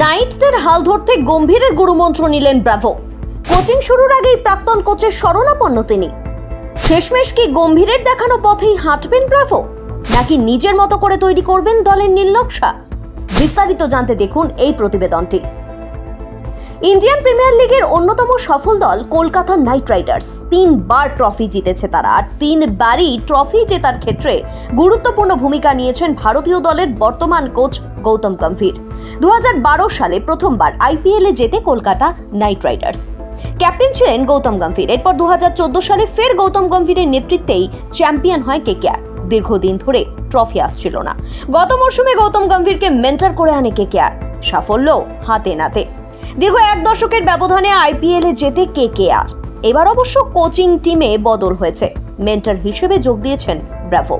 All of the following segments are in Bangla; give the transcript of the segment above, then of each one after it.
নাইটদের হাল ধরতে গম্ভীরের গুরুমন্ত্র নিলেন ব্রাভো। কোচিং শুরুর আগেই প্রাক্তন কোচের শরণাপন্ন তিনি। শেষমেশ কি গম্ভীরের দেখানো পথেই হাঁটবেন ব্রাভো, নাকি নিজের মতো করে তৈরি করবেন দলের নীল নকশা? বিস্তারিত জানতে দেখুন এই প্রতিবেদনটি। ইন্ডিয়ান প্রিমিয়ার লিগের অন্যতম সফল দল কলকাতা নাইট রাইডার্স 3বার ট্রফি জিতেছে তারা, আর 3বারই ট্রফি জেতার ক্ষেত্রে গুরুত্বপূর্ণ ভূমিকা নিয়েছেন ভারতীয় দলের বর্তমান কোচ গৌতম গম্ভীর। 2012 সালে প্রথমবার আইপিএলে জেতে কলকাতা নাইট রাইডার্স। ক্যাপ্টেন ছিলেন গৌতম গম্ভীর। এরপর 2014 সালে ফের গৌতম গম্ভীরের নেতৃত্বেই চ্যাম্পিয়ন হয় কেকেআর। দীর্ঘদিন ধরে ট্রফি আসছিল না। গত মরশুমে গৌতম গম্ভীরকে মেন্টর করে আনে কেকেআর, সাফল্য হাতে নাতে। দীর্ঘ এক দশকের ব্যবধানে আইপিএলে জেতে কেকেআর। এবার অবশ্য কোচিং টিমে বদল হয়েছে, মেন্টর হিসেবে যোগ দিয়েছেন ব্রাভো।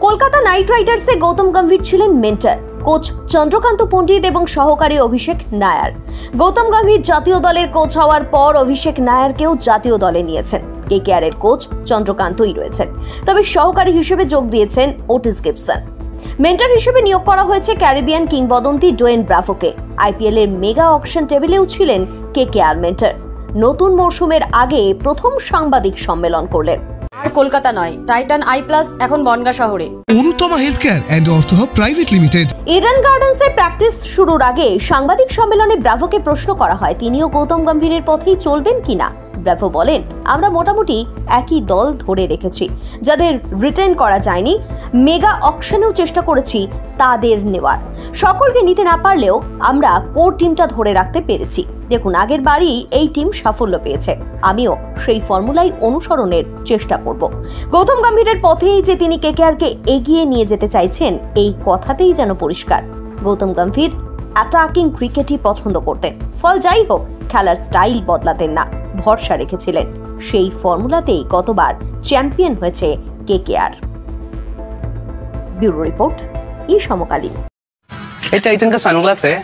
কলকাতা নাইট রাইডার্সে গৌতম গম্ভীর ছিলেন মেন্টর, কোচ চন্দ্রকান্ত পণ্ডিত এবং সহকারী অভিষেক নায়ার। গৌতম গম্ভীর জাতীয় দলের কোচ হওয়ার পর অভিষেক নায়ারকেও জাতীয় দলে নিয়েছেন। কেকেআর এর কোচ চন্দ্রকান্তই রয়েছেন, তবে সহকারী হিসেবে যোগ দিয়েছেন ওটিস গিবসন। মেন্টর হিসেবে নিয়োগ করা হয়েছে ক্যারিবিয়ান কিংবদন্তি ডোয়েন ব্রাভোকে। আইপিএল এর মেগা অকশন টেবিলেও ছিলেন কেকেআর মেন্টর। নতুন মরশুমের আগে প্রথম সাংবাদিক সম্মেলন করলেন। আর কলকাতা নয়, টাইটান আই প্লাস এখন বনগাঁ শহরে। Anutama health care and ortho private limited. Eden গার্ডেন্সে practice শুরুর আগে সাংবাদিক সম্মেলনে ব্রাভোকে প্রশ্ন করা হয় তিনিও গৌতম গম্ভীরের পথেই চলবেন কিনা। ব্রাভো বলেন, আমরা মোটামুটি একই দল ধরে রেখেছি, যাদের রিটেন করা যায়নি। মেগা অকশনেও চেষ্টা করেছি তাদের নেওয়ার। সকলকে নিতে না পারলেও আমরা কোর টিমটা ধরে রাখতে পেরেছি। দেখুন, আগের বারই এই টিম সাফল্য পেয়েছে, আমিও সেই ফর্মুলাই অনুসরণের চেষ্টা করব। গৌতম গম্ভীরের পথেই যে তিনি কেকেআরকে এগিয়ে নিয়ে যেতে চাইছেন, এই কথাতেই যেন পরিষ্কার। গৌতম গম্ভীর অ্যাটাকিং ক্রিকেটই পছন্দ করতেন, ফল যাই হোক খেলার স্টাইল বদলাতেন না, ভরসা রেখেছিলেন। সেই ফর্মুলাতেই গতবার চ্যাম্পিয়ন হয়েছে কেকেআর। ब्यूरो रिपोर्ट ई समकालीन। ये टाइटन का सनग्लास है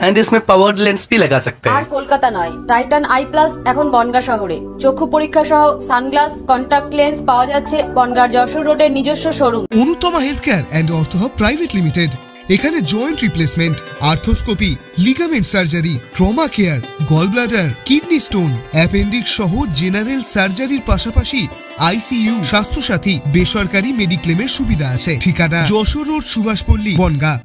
एंड इसमें पावर्ड लेंस भी लगा सकते हैं। আর কলকাতা নয়, টাইটান আই প্লাস এখন বনগাঁ শহরে। চক্ষু পরীক্ষা সহ সানগ্লাস, কন্টাক্ট লেন্স পাওয়া যাচ্ছে বনগাঁ যশোর রোডের নিজস্ব showroom Anutama health care and ortho private limited. এখানে joint replacement, arthroscopy, ligament surgery, trauma care, gall bladder, kidney stone, appendix সহ জেনারেল সার্জারির পাশাপাশি আইসিইউ, স্বাস্থ্যসাথী, বেসরকারি মেডিক্লেমের সুবিধা আছে। ঠিকানা যশোর রোড, সুভাষপল্লী, বনগাঁ।